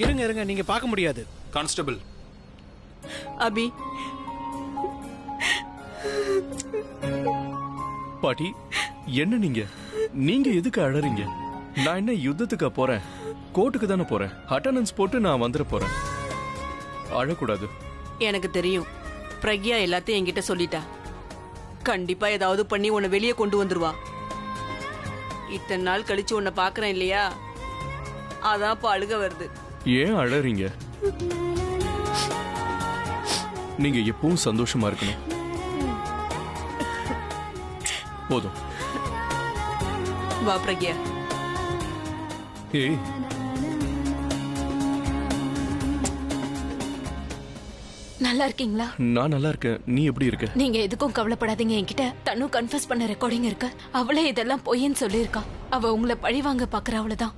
இருங்க இருங்க, நீங்க பார்க்க முடியாது. கான்ஸ்டபிள். அபி, பாட்டி, என்ன நீங்க எதுக்கு அழறீங்க? நான் என்ன யுத்தத்துக்கா போறேன்? கோர்ட்டுக்கு தானே போறேன். அட்டெண்டன்ஸ் போட்டு நான் வந்துட போறேன். அழக்கூடாது. எனக்கு தெரியும், பிரக்யா எல்லாத்தையும் என்கிட்ட சொல்லிட்டா. கண்டிப்பா ஏதாவது பண்ணி உன்னை வெளியே கொண்டு வந்துருவா. இத்தனை நாள் கழிச்சு உன்னை பாக்குறேன் இல்லையா, அதான் இப்ப அழுக வருது. ஏன் அழறீங்க? நீங்க எப்பவும் சந்தோஷமா இருக்கணும். போதும். வா பிரக்யா. ஏய், நல்லா இருக்கீங்களா? நான் நல்லா இருக்கேன். நீ எப்படி இருக்க? நீங்க எதுக்கும் கவலைப்படாதீங்க. என்கிட்ட தனு கன்ஃபஸ் பண்ண ரெக்கார்டிங் இருக்கு. அவளே இதெல்லாம் பொய்ன்னு சொல்லியிருக்கா. அவ உங்களை பழிவாங்க பாக்குற, அவ்வளவுதான்.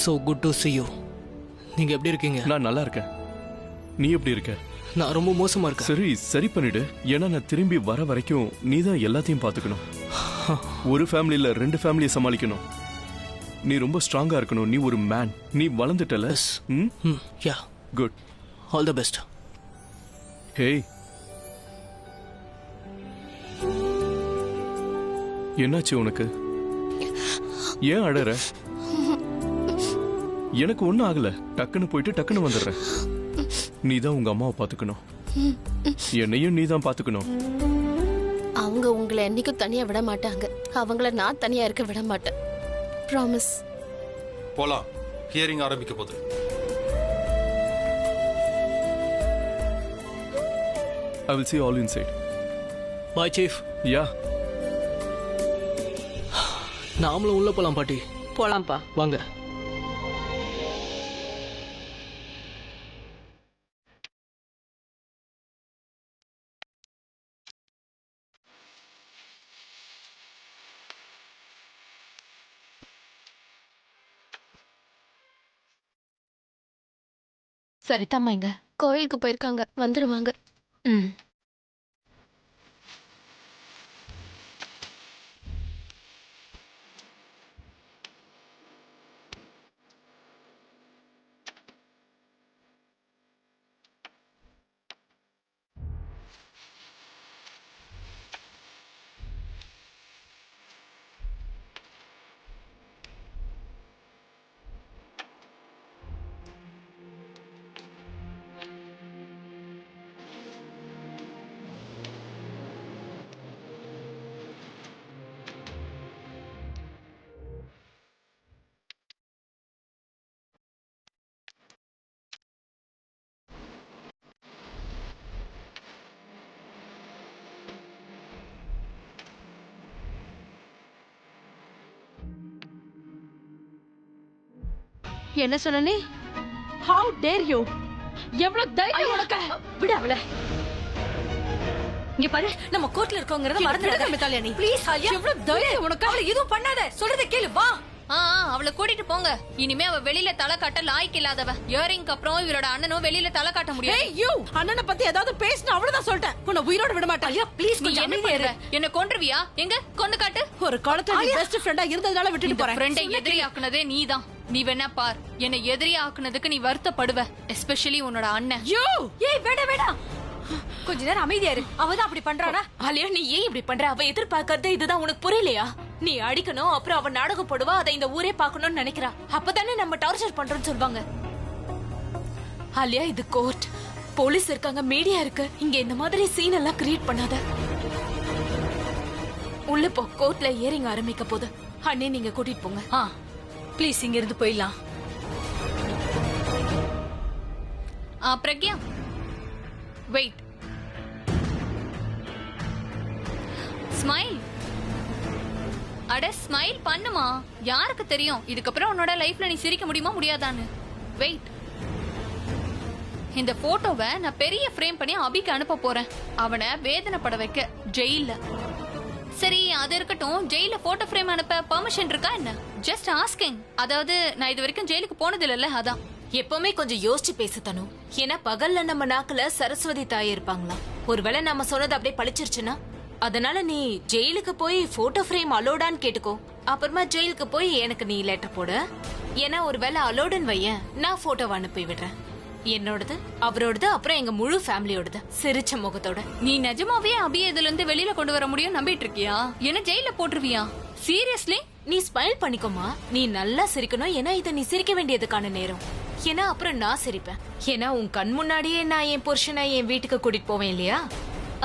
So good to see you. நீங்க எப்படி இருக்கீங்க? நான் நல்லா இருக்கேன். நீ எப்படி இருக்க? நான் ரொம்ப மோசமா இருக்கேன். சரி பண்ணிடு. ஏன்னா நான் திரும்பி வர வரைக்கும் நீ தான் எல்லாத்தையும் பாத்துக்கணும். ஒரு ஃபேமிலியில 2 ஃபேமிலியை சமாளிக்கணும். நீ ரொம்ப ஸ்ட்ராங்கா இருக்கணும். நீ ஒரு மேன். நீ வளர்ந்துட்டல. Yeah, good. All the best. Hey, என்னாச்சு உனக்கு? ஏன் அழற? எனக்கு ஒண்ணும் ஆகல. டக்குன்னு போயிட்டு டக்குன்னு வந்துடுறேன். நீ தான் உங்க அம்மாவை பாத்துக்கணும். என்னையும் நீ தான் பாத்துக்கணும். அவங்க உங்களை என்னைக்கும் தனியா விட மாட்டாங்க. அவங்கள நான் தனியா இருக்க விட மாட்டேன். ப்ராமிஸ். போலாம். ஹியரிங் ஆரம்பிக்க போகுது. I will see all inside. Bye chief. Yeah, நாமளும் உள்ள போலாம் பாட்டி. போலாம்ப்பா. வாங்க. சரிதாம்மா, இங்க கோயிலுக்கு போயிருக்காங்க, வந்துடுவாங்க. ம். என்ன சொன்ன நீ? How dare you? எவ்வளவு தைரியம் உனக்கு? விடு அவளை. இங்க பாரு, நம்ம கோர்ட்ல இருக்கோங்கறத மறந்துடாத மித்தாலியா நீ. ப்ளீஸ் ஆலியா, எவ்வளவு தைரியம் உனக்கு? அவளை எதுவும் பண்ணாத. சொல்றத கேளு, வா. அவளை கூட்டிட்டு போங்க. இனிமே அவ வெளியில தலை காட்ட லாய்க்கு இல்லாதவ. இயரிங்க்கு அப்புறம் இவரோட அண்ணனும் வெளியில தலை காட்ட முடியாது. Hey you, அண்ணனை பத்தி ஏதாவது பேசினா அவ்வளவுதான் சொல்லிட்டேன். உன்னை உயிரோட விட மாட்டேன். ஆலியா ப்ளீஸ் நீ கொஞ்சம் என்ன அமைதியா இரு. பண்ணுவ? என்ன கொன்றுவியா? எங்க கொன்னு காட்டு. ஒரு காலத்துல நீ பெஸ்ட் ஃப்ரெண்டா இருந்ததனால விட்டுட்டு இந்த போறேன். ஃப்ரெண்டை எதிரி ஆக்குனதே நீதான். நீ வேணா பார், என்னை எதிரி ஆக்குனதுக்கு நீ வருத்தப்படுவ. எஸ்பெஷலி உன்னோட அண்ணன். யூ, ஏய் வேண்டாம். கொஞ்ச நேரம் அமைதியா இரு. அவதான் அப்படி பண்றானா? ஆலியா, நீ ஏன் இப்படி பண்ற? அவ எதிர்பார்க்கறது இதுதான். உனக்கு புரியலையா? நீ அடிக்கணும், அப்புறம் அவ நாடகம் போடுவா, அதை இந்த ஊரே பார்க்கணும்னு நினைக்கிறா. அப்பதானே நம்ம டார்ச்சர் பண்றோம்னு சொல்வாங்க. ஆலியா, இது கோர்ட். போலீஸ் இருக்காங்க, மீடியா இருக்கு. இங்க இந்த மாதிரி சீன் எல்லாம் கிரியேட் பண்ணாத. உள்ள போ, கோர்ட்ல ஹியரிங் ஆரம்பிக்க போகுது. அண்ணே, நீங்க கூட்டிட்டு போங்க. ப்ளீஸ் இங்க இருந்து போயிடலாம். பிரக்யா, வெயிட். ஸ்மைல். அட ஸ்மைல் பண்ணுமா. யாருக்கு தெரியும் இதுக்கப்புறம் உன்னோட லைஃப்ல நீ சிரிக்க முடியுமா முடியாதான்னு. வெயிட். இந்த போட்டோவை நான் பெரிய ஃப்ரேம் பண்ணி அபிக்கு அனுப்ப போறேன். அவனை வேதனைப்பட வைக்க ஜெயில. சரி, அது இருக்கட்டும். ஜெயில போட்டோ ஃப்ரேம் அனுப்ப பெர்மிஷன் இருக்கா என்ன? Just asking. அதாவது நான் இது வரைக்கும் ஜெயிலுக்கு போனது இல்லைல்ல, அதான். எப்பவுமே கொஞ்சம் யோசிச்சு பேசு தனு. ஏன்னா பகல்ல நம்ம நாக்குல சரஸ்வதி தாய் இருப்பாங்களா? ஒருவேளை நம்ம சொன்னது அப்படியே பழிச்சிருச்சுன்னா அதனால நீ ஜெயிலுக்கு போய் போட்டோ ஃப்ரேம் அலோடான்னு கேட்டுக்கோ. அப்புறமா ஜெயிலுக்கு போய் எனக்கு நீ லெட்டர் போடு. ஏன்னா ஒருவேளை அலோடுன்னு வையேன், நான் போட்டோவை அனுப்பி விடுறேன். என்னோடது, அவரோடது, அப்புறம் எங்க முழு ஃபேமிலியோடது, சிரிச்ச முகத்தோட. நீ நிஜமாவே அபியை இதுல இருந்து வெளியில கொண்டு வர முடியும் நம்பிட்டு இருக்கியா? என்ன ஜெயில போட்டுருவியா? சீரியஸ்லி? நீ ஸ்மைல் பண்ணிக்கோமா. நீ நல்லா சிரிக்கணும். ஏன்னா இதை நீ சிரிக்க வேண்டியதுக்கான நேரம். ஏன்னா அப்புறம் நான் சிரிப்பேன். ஏன்னா உன் கண் முன்னாடியே நான் என் புருஷனை என் வீட்டுக்கு கூட்டிட்டு போவேன் இல்லையா,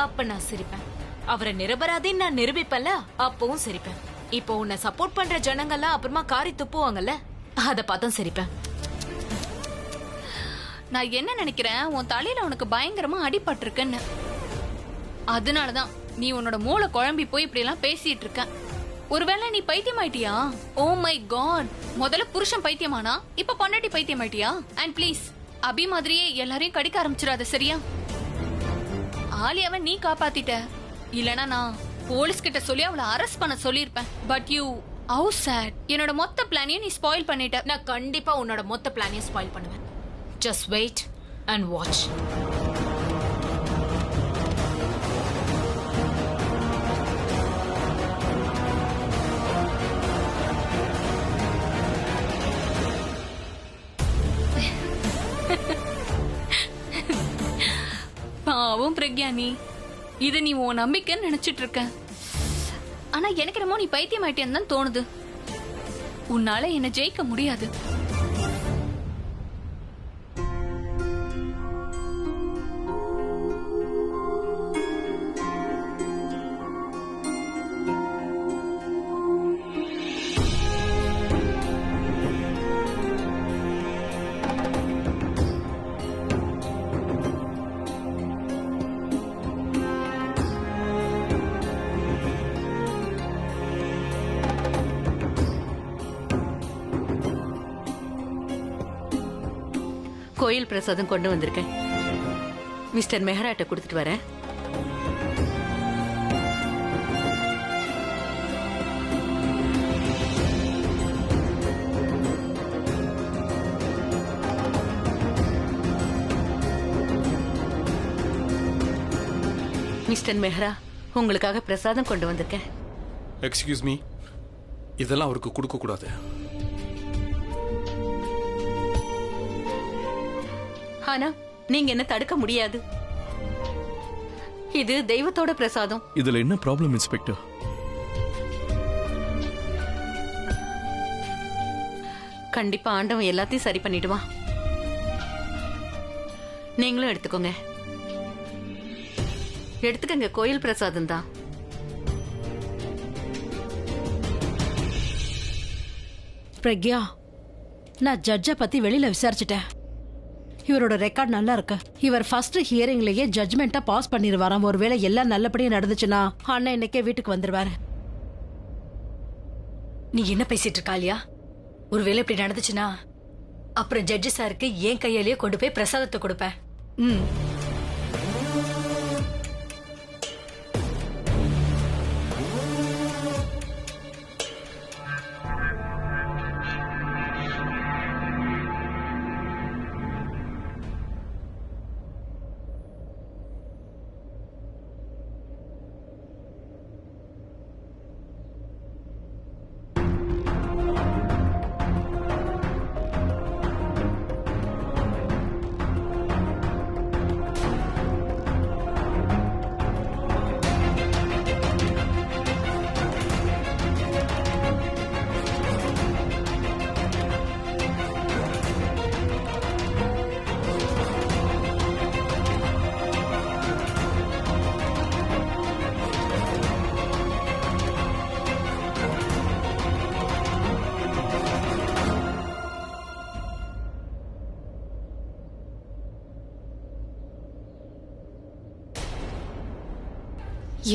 அப்ப நான் சிரிப்பேன். அவரை நிரபராதின்னு நான் நிரூபிப்பேன்ல, அப்பவும் சிரிப்பேன். இப்போ உன்னை சப்போர்ட் பண்ற ஜனங்கள்லாம் அப்புறமா காரி துப்புவாங்கல்ல, அத பார்த்தும் சிரிப்பேன். நான் என்ன நினைக்கிறேன், உன் தலையில உனக்கு பயங்கரமா அடிபட்டிருக்குன்னு. அதனாலதான் நீ உன்னோட மூளை குழம்பி போய் இப்படி எல்லாம் பேசிட்டு இருக்க. ஒருவேளை நீ பைத்தியமாயிட்டியா? ஓ மை காட், முதல்ல புருஷன் பைத்தியமானா, இப்ப பொண்டாட்டி பைத்தியமாயிட்டியா? அண்ட் ப்ளீஸ் அபி மாதிரியே எல்லாரையும் கடிக்க ஆரம்பிச்சிடாத, சரியா? ஆலியாவை நீ காப்பாத்திட்ட, இல்லனா நான் போலீஸ் கிட்ட சொல்லி அவளை அரெஸ்ட் பண்ண சொல்லிருப்பேன். But you have said. என்னோட மொத்த பிளானையும் நீ ஸ்பாயில் பண்ணிட்ட. நான் கண்டிப்பா உன்னோட மொத்த பிளானையும் ஸ்பாயில் பண்ணுவேன். Just wait and watch. பாவம் பிரக்யா, நீ இது நீ உன் நம்பிக்கைன்னு நினைச்சிட்டு இருக்க. ஆனா எனக்கு என்னமோ நீ பைத்தியமாயிட்டேன்னு தான் தோணுது. உன்னால என்ன ஜெயிக்க முடியாது. கோயில் பிரசாதம் கொண்டு வந்திருக்கேன். மிஸ்டர் மெஹராட்ட கொடுத்துட்டு வரேன். மிஸ்டர் மெஹரா, உங்களுக்காக பிரசாதம் கொண்டு வந்திருக்கேன். எக்ஸ்கியூஸ் மீ, இதெல்லாம் அவருக்கு கொடுக்க கூடாது. ஆனா நீங்க என்ன தடுக்க முடியாது. இது தெய்வத்தோட பிரசாதம். இதுல என்ன ப்ராப்ளம் இன்ஸ்பெக்டர்? கண்டிப்பா ஆண்டவன் எல்லாத்தையும் சரி பண்ணிடுவான். நீங்களும் எடுத்துக்கோங்க. எடுத்துக்கங்க, கோயில் பிரசாதம் தான். பிரக்யா, நான் ஜட்ஜை பத்தி வெளியில விசாரிச்சுட்டேன். இவரோட ரெக்கார்ட் நல்லா இருக்கு. இவர் ஃபர்ஸ்ட் ஹியரிங்லயே ஜட்ஜ்மெண்ட்டை பாஸ் பண்ணிடுவாராம். ஒருவேளை எல்லாம் நல்லபடியா நடந்துச்சுன்னா அண்ணன் இன்னைக்கே வீட்டுக்கு வந்துருவாரு. நீ என்ன பேசிட்டு இருக்காலியா? ஒருவேளை இப்படி நடந்துச்சுன்னா அப்புறம் ஜட்ஜி சாருக்கு ஏன் கையாலேயே கொண்டு போய் பிரசாதத்தை கொடுப்பேன்.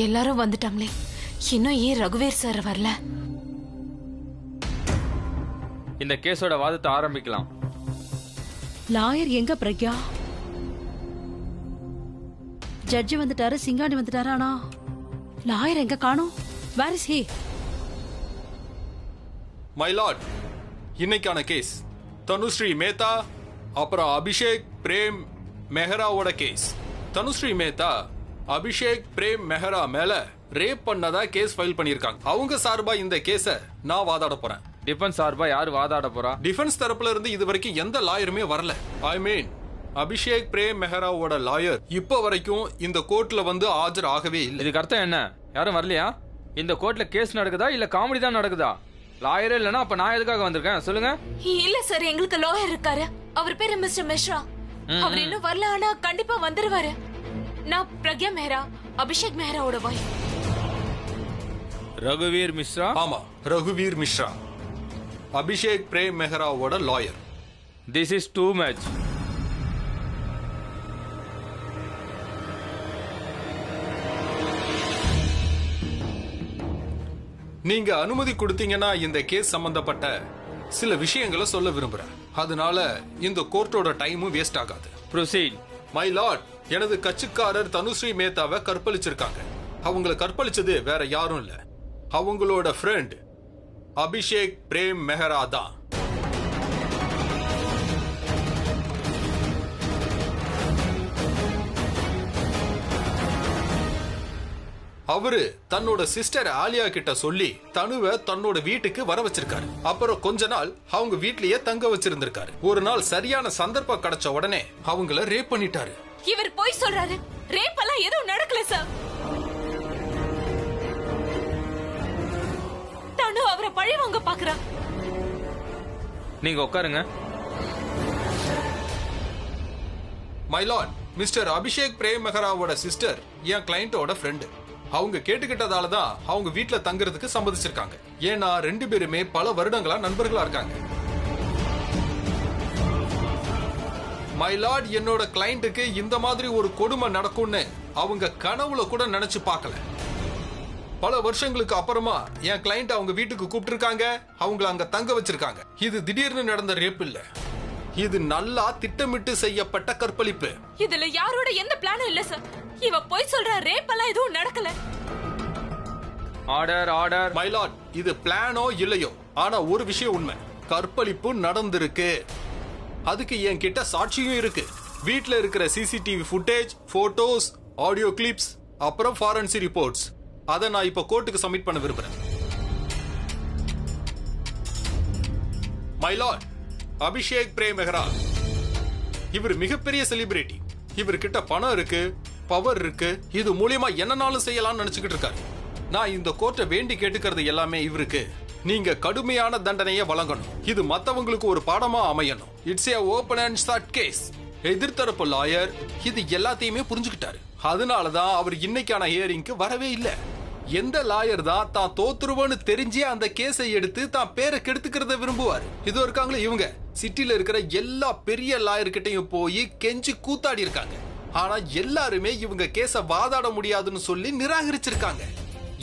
எல்லாரும் வந்துட்டாங்களே, இன்னும் ஏன் ரகுவீர் சார் வரல? இந்த கேஸோட வாதத்தை ஆரம்பிக்கலாம். லாயர் எங்க பிரக்யா? ஜட்ஜி வந்துட்டாரு, சிங்காணி வந்துட்டாரு. ஆனா லாயர் எங்க காணோம்? Where is he? My lord, இன்னைக்கான கேஸ் தனுஸ்ரீ மேத்தா அப்புறம் அபிஷேக் பிரேம் மெஹராவோட கேஸ். தனுஸ்ரீ மேத்தா அபிஷேக் பிரேம் மெஹரா மேல ரேப் பண்ணதா கேஸ் ஃபைல் பண்ணிருக்காங்க. அவங்க சார்பா இந்த கேஸ நான் வாதாட போறேன். டிஃபென்ஸ் சார்பா யாரு வாதாட போறா? டிஃபென்ஸ் தரப்புல இருந்து இது வரைக்கும் எந்த லாயருமே வரல. ஐ மீன் அபிஷேக் பிரேம் மெஹராவோட லாயர் இப்ப வரைக்கும் இந்த கோர்ட்ல வந்து ஆஜர் ஆகவே இல்லை. இதுக்கு அர்த்தம் என்ன? யாரும் வரலையா? இந்த கோர்ட்ல கேஸ் நடக்குதா இல்ல காமெடி தான் நடக்குதா? லாயரே இல்லனா அப்ப நான் எதுக்காக வந்திருக்கேன் சொல்லுங்க? இல்ல சார், எங்களுக்கு லாயர் இருக்காரு. அவர் பேரு மிஸ்டர் மிஸ்ரா. அவர் இன்னும் வரல, ஆனா கண்டிப்பா வந்துருவாரு. நான் பிரக்யா மெஹரா, அபிஷேக் மெஹராவோட வைஃப். ரகுவீர் மிஸ்ரா? ஆமா, ரகுவீர் மிஸ்ரா, அபிஷேக் பிரேம் மெஹராவோட lawyer. This is too much. நீங்க அனுமதி கொடுத்தீங்கன்னா இந்த கேஸ் சம்பந்தப்பட்ட சில விஷயங்களை சொல்ல விரும்புறேன். அதனால இந்த கோர்ட்டோட டைமும் வேஸ்ட் ஆகாது. ப்ரொசீட். மை லார்ட், எனது கட்சிக்காரர் தனுஸ்ரீ மேத்தாவை கற்பழிச்சிருக்காங்க. அவங்களை கற்பழிச்சது வேற யாரும் இல்ல, அவங்களோட ஃப்ரெண்ட் அபிஷேக் பிரேம் மெஹரா தான். அவரு தன்னோட சிஸ்டர் ஆலியா கிட்ட சொல்லி தனுவை தன்னோட வீட்டுக்கு வர வச்சிருக்காரு. அப்புறம் கொஞ்ச நாள் அவங்க வீட்லயே தங்க வச்சிருந்திருக்காரு. ஒரு நாள் சரியான சந்தர்ப்பம் கிடைச்ச உடனே அவங்கள ரேப் பண்ணிட்டாரு. இவர் போய் சொல்றாரு. ரேப் எல்லாம் எதுவும் நடக்கல சார். தனு அவரை பழி வாங்க பாக்குறா. நீங்க உட்காருங்க. My lord, mister Abhishek Prem மெஹராவோட சிஸ்டர் என் கிளையண்டோட ஃப்ரெண்டு. அவங்க கேட்டுக்கிட்டதால தான் அவங்க வீட்டுல தங்குறதுக்கு சம்மதிச்சிருக்காங்க. ஏன்னா ரெண்டு பேருமே பல வருடங்களா நண்பர்களா இருக்காங்க. மை லார்ட், என்னோட கிளையண்ட்டுக்கு இந்த மாதிரி ஒரு கொடுமை நடக்கும்னு அவங்க கனவுல கூட நினைச்சு பார்க்கல. பல வருஷங்களுக்கு அப்புறமா என் கிளையண்ட் அவங்க வீட்டுக்கு கூப்பிட்டுருக்காங்க, அவங்கள அங்க தங்க வச்சிருக்காங்க. இது திடீர்னு நடந்த ரேப் இல்ல, இது நல்லா திட்டமிட்டு செய்யப்பட்ட கற்பழிப்பு. இதுல யாரோட எந்த பிளானும் இல்ல சார். இவ போய் சொல்ற. ரேப் எல்லாம் எதுவும் நடக்கல. Order order. மை லார்ட், இது பிளானோ இல்லையோ, ஆனா ஒரு விஷயம் உண்மை, கற்பழிப்பு நடந்திருக்கு. அதுக்கு என்கிட்ட சாட்சியும் இருக்கு. வீட்ல இருக்கிற CCTV footage, photos, audio clips, அப்புறம் ஃபாரன்சிக் ரிப்போர்ட்ஸ். அதை நான் இப்ப கோர்ட்டுக்கு சப்மிட் பண்ண விரும்புறேன். மை லார்ட், அபிஷேக் பிரேம் மெஹரா இவர் மிகப்பெரிய செலிபிரிட்டி. இவர்கிட்ட பணம் இருக்கு, பவர் இருக்கு. இது மூலியமா என்னனாலும் செய்யலாம்னு நினைச்சுக்கிட்டு இருக்காரு. நான் இந்த கோர்ட்டை வேண்டி கேட்டுக்கிறது எல்லாமே இவருக்கு, நீங்க கடுமையான தண்டனையை வழங்கணும். இது மத்தவங்களுக்கு ஒரு பாடமா அமையணும். It's a open and shut case. எதிர்த்தரப்பு லாயர் இது எல்லாத்தையுமே புரிஞ்சுக்கிட்டாரு. அதனாலதான் அவர் இன்னைக்கான ஹியரிங்க்கு வரவே இல்லை. எந்த லாயர் தான் தான் தோத்துருவோன்னு தெரிஞ்சே அந்த கேஸை எடுத்து தான் பேரை கெடுத்துக்கிறத விரும்புவார்? இது இருக்காங்களே இவங்க, சிட்டில இருக்கிற எல்லா பெரிய லாயர் கிட்டையும் போய் கெஞ்சி கூத்தாடி இருக்காங்க. ஆனா எல்லாருமே இவங்க கேஸ வாதாட முடியாதுன்னு சொல்லி நிராகரிச்சிருக்காங்க.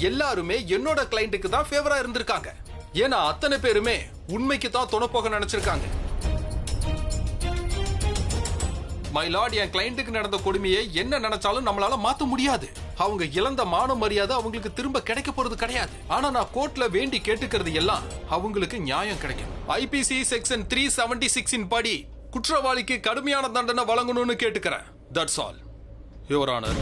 எல்லாருமே என்னோட கிளையண்ட்டுக்கு தான் ஃபேவரா இருந்திருக்காங்க. ஏன்னா அத்தனை பேருமே உண்மைக்கு தான் துணைப்போக நினைச்சிருக்காங்க. மை லார்ட், என் கிளையண்ட்டுக்கு நடந்த கொடுமையை என்ன நினைச்சாலும் நம்மளால மாத்த முடியாது. அவங்க இழந்த மான மரியாதை அவங்களுக்கு திரும்ப கிடைக்க போறது கிடையாது. ஆனா நான் கோர்ட்ல வேண்டி கேட்டுக்கிறது எல்லாம் அவங்களுக்கு நியாயம் கிடைக்கும். ஐபிசி செக்ஷன் 376 படி குற்றவாளிக்கு கடுமையான தண்டனை வழங்கணும்னு கேட்டுக்கிறேன். That's all, your honour.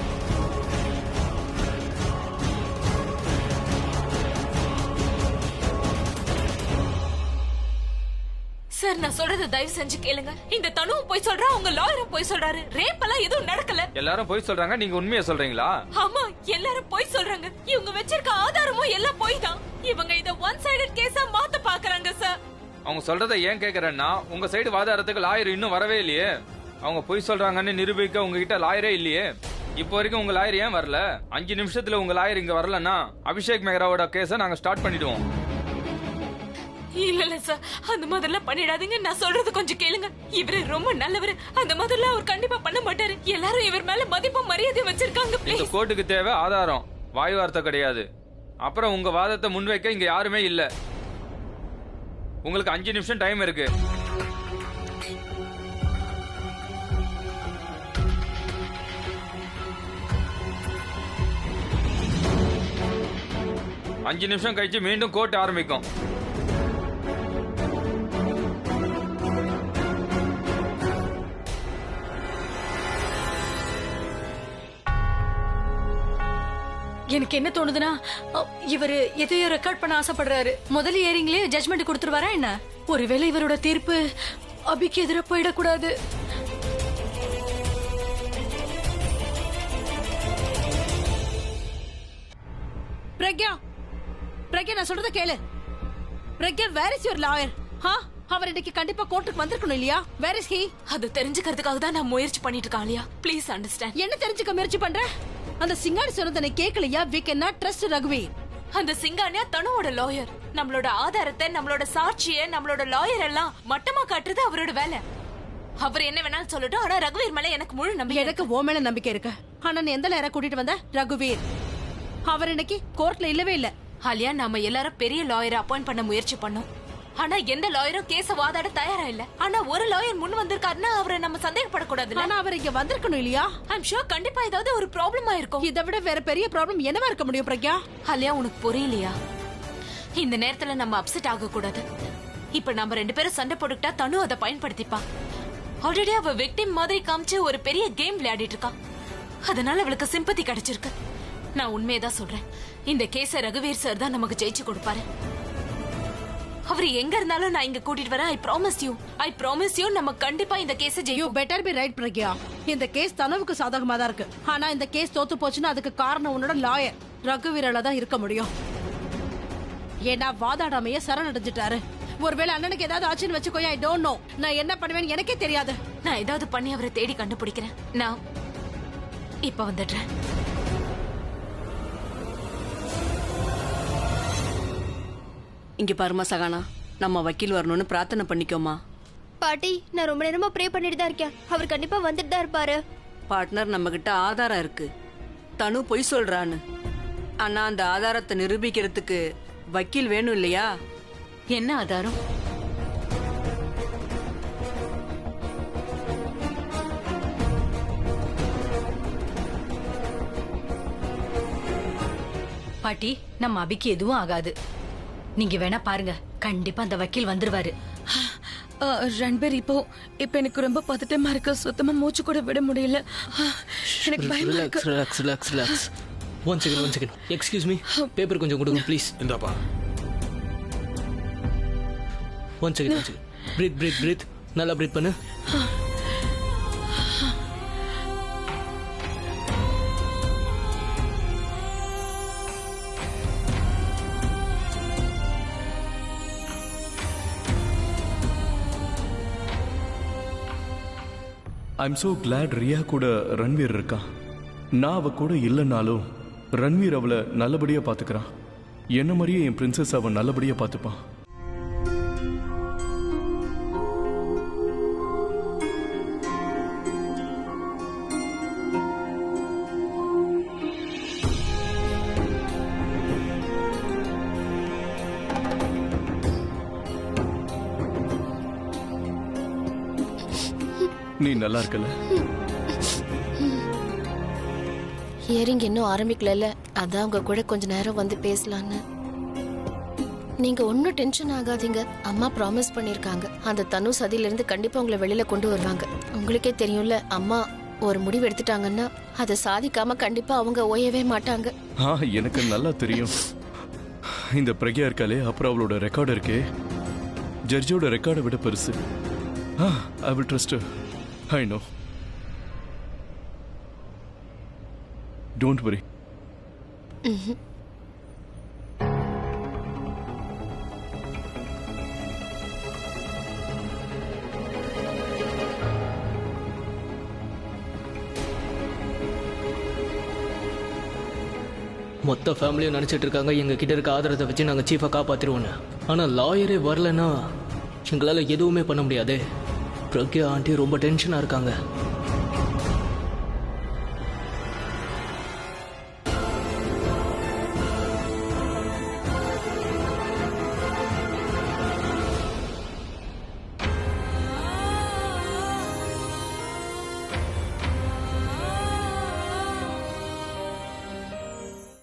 Sir, நான் சொல்றது தயவு செஞ்சு கேளுங்க. இந்த தனுவும் போய் சொல்றா, உங்க லாயரும் போய் சொல்றாரு. ரேப் எல்லாம் எதுவும் நடக்கல. எல்லாரும் போய் சொல்றாங்க, நீங்க உண்மையை சொல்றீங்களா? ஆமா, எல்லாரும் போய் சொல்றாங்க. இவங்க வச்சிருக்க ஆதாரமும் எல்லாம் போய் தான். இவங்க இத ஒன் சைடட் கேஸா மாத்த பாக்குறாங்க சார். அவங்க சொல்றதை ஏன் கேக்குறேன்னா, உங்க சைடு வாதாடத்துக்கு லாயர் இன்னும் வரவே இல்லையே. அவங்க போய் சொல்றாங்கன்னு நிரூபிக்க உங்ககிட்ட லாயரே இல்லையே. இப்போ வரைக்கும் உங்க லாயர் ஏன் வரல? 5 நிமிஷத்துல உங்க லாயர் இங்க வரலன்னா அபிஷேக் மெஹராவோட கேஸை நாங்க ஸ்டார்ட் பண்ணிடுவோம். இல்ல சார், அந்த மாதிரிலாம் பண்ணிடாதீங்க. நான் சொல்றது கொஞ்சம் கேளுங்க. இவரு ரொம்ப நல்லவர். அந்த மாதிரிலாம் அவர் கண்டிப்பா பண்ண மாட்டாரு. எல்லாரும் இவர் மேல மதிப்பு மரியாதை வச்சிருக்காங்க. இந்த கோர்ட்டுக்கு தேவை ஆதாரம், வாய் வார்த்தை கிடையாது. அப்புறம் உங்க வாதத்தை முன்வைக்க இங்க யாருமே இல்ல. உங்களுக்கு 5 நிமிஷம் டைம் இருக்கு. அஞ்சு நிமிஷம் கழிச்சு மீண்டும் கோர்ட் ஆரம்பிக்கும். எனக்கு என்ன தோணுதுன்னா இவரு எதையோ ரெக்கார்ட் பண்ண ஆசைப்படுறாரு. முதல் ஹியரிங்லயே ஜட்மெண்ட் கொடுத்துருவாரா என்ன? ஒருவேளை இவரோட தீர்ப்பு அபிக்கு எதிர போயிடக்கூடாது. பிரக்யா, பிரக்யா நான் சொல்றத கேளு. Pragya, where is your lawyer? அவர் இன்னைக்கு கண்டிப்பா கோர்ட்டுக்கு வந்திருக்கணும் இல்லையா? Where is he? அது தெரிஞ்சுக்கிறதுக்காக தான் நான் முயற்சி பண்ணிட்டு இருக்கேன் ஆலியா. Please understand. என்ன தெரிஞ்சுக்க முயற்சி பண்ற? அந்த சிங்காடி சொன்னதை கேட்கலையா? we cannot trust ரகுவீர். அந்த சிங்கானியா தனுவோட லாயர். நம்மளோட ஆதாரத்தை, நம்மளோட சாட்சியை, நம்மளோட லாயர் எல்லாம் மட்டமா காட்டுறது அவரோட வேலை. அவர் என்ன வேணாலும் சொல்லட்டும், ஆனா ரகுவீர் மேல எனக்கு முழு நம்பிக்கை. எனக்கு ஓ மேல நம்பிக்கை இருக்கு. ஆனா நீ எந்த லாயரை கூட்டிட்டு வந்த? ரகுவீர். அவர் இன்னைக்கு கோர்ட்ல இல்லவே இல்ல. ஆலியா, நாம எல்லாரும் பெரிய லாயரை அப்பாயிண்ட் பண்ண முயற்சி பண்ணோம். ஆனா எந்த லாயரும் கேஸ வாதாட தயாரா இல்ல. ஆனா ஒரு லாயர் முன் வந்திருக்காருன்னா அவரை நம்ம சந்தேகப்படக்கூடாது. ஆனா அவர் இங்க வந்திருக்கணும் இல்லையா? ஐம் ஷூர் கண்டிப்பா ஏதாவது ஒரு ப்ராப்ளம் ஆயிருக்கும். இதை விட வேற பெரிய ப்ராப்ளம் என்னவா இருக்க முடியும் பிரக்யா? ஆலியா, உனக்கு புரியலையா? இந்த நேரத்துல நம்ம அப்செட் ஆக கூடாது. இப்ப நம்ம 2 பேரும் சண்டை போட்டுக்கிட்டா தனு அதை பயன்படுத்திப்பா. ஆல்ரெடி அவ விக்டிம் மாதிரி காமிச்சு ஒரு பெரிய கேம் விளையாடிட்டு இருக்கா. அதனால அவளுக்கு சிம்பத்தி கிடைச்சிருக்கு. நான் உண்மையதான் சொல்றேன். இந்த கேஸ ரகுவீர் சார் தான் நமக்கு ஜெயிச்சு கொடுப்பாரு. அவர் எங்க இருந்தாலும் நான் இங்க கூட்டிட்டு வரேன். ஐ ப்ராமிஸ் யூ நம்ம கண்டிப்பா இந்த கேஸ ஜெயிப்போம். You better B right Pragya. இந்த கேஸ் தனவுக்கு சாதகமா தான் இருக்கு. ஆனா இந்த கேஸ் தோத்து போச்சுன்னா அதுக்கு காரணம் உன்னோட லாயர் ரகுவீரால தான் இருக்க முடியும். ஏன்னா வாதாடாமையே சரணடைஞ்சிட்டாரு. ஒருவேளை அண்ணனுக்கு ஏதாவது ஆச்சுன்னு வச்சுக்கோயா, ஐ டோன்ட் நோ. நான் என்ன பண்ணுவேன்னு எனக்கே தெரியாது. நான் ஏதாவது பண்ணி அவரை தேடி கண்டுபிடிக்கிறேன். நான் இப்ப வந்துடுறேன். இங்க பாருமா சகானா, நம்ம வக்கீல் வரணும்னு பிரார்த்தனை பண்ணிக்கோமா. பாட்டி, நான் ரொம்ப நேரமா ப்ரே பண்ணிட்டு தான் இருக்கேன். அவர் கண்டிப்பா வந்துட்டு தான் இருப்பாரு. பார்ட்னர், நம்ம கிட்ட ஆதாரம் இருக்கு. தனு பொய் சொல்றான்னு. ஆனா அந்த ஆதாரத்தை நிரூபிக்கிறதுக்கு வக்கீல் வேணும் இல்லையா? என்ன ஆதாரம்? பாட்டி, நம்ம அபிக்கு எதுவும் ஆகாது. நீங்க வேணா பாருங்க, கண்டிப்பா அந்த வக்கீல் வந்துருவாரு. ரன்பீர், இப்போ எனக்கு ரொம்ப பதட்டமா இருக்கு. சுத்தமா மூச்சு கூட விட முடியல. எனக்கு பயமா இருக்கு. Relax. One second. Excuse me, paper கொஞ்சம் கொடுங்க ப்ளீஸ். இந்தாப்பா. One second. பிரீத். நல்லா பிரீத் பண்ணு. ஐம் so glad ரியா கூட ரன்வீர் இருக்கான். நான் அவ கூட இல்லைனாலும் ரன்வீர் அவளை நல்லபடியா பாத்துக்கிறான். என்ன மாதிரியே என் பிரின்சஸ் அவன் நல்லபடியா பாத்துப்பான். நீ நல்லா இருக்கல? ஹியரிங் இன்னும் ஆரம்பிக்கல. அதான் உங்க கூட கொஞ்ச நேரம் வந்து பேசலான்னு. நீங்க ஒன்னும் டென்ஷன் ஆகாதீங்க. அம்மா ப்ராமிஸ் பண்ணிருக்காங்க. அந்த தனு சதியில இருந்து கண்டிப்பா உங்களை வெளியில கொண்டு வருவாங்க. உங்களுக்கே தெரியும்ல, அம்மா ஒரு முடிவு எடுத்துட்டாங்கன்னா அதை சாதிக்காம கண்டிப்பா அவங்க ஓயவே மாட்டாங்க. எனக்கு நல்லா தெரியும். இந்த பிரக்யா இருக்காளே, அப்புறம் அவளோட ரெக்கார்டு இருக்கே, ஜட்ஜோட ரெக்கார்டை விட பெருசு. I will trust her. I know. Don't worry. மொத்த ஃபேமிலியும் நினச்சிட்டு இருக்காங்க எங்க கிட்ட இருக்க ஆதாரத்தை வச்சு நாங்கள் சீஃபை காப்பாற்றிடுவோன்னு. ஆனால் லாயரே வரலன்னா எங்களால் எதுவுமே பண்ண முடியாது. பிரக்யா ஆண்டி ரொம்ப டென்ஷனாக இருக்காங்க.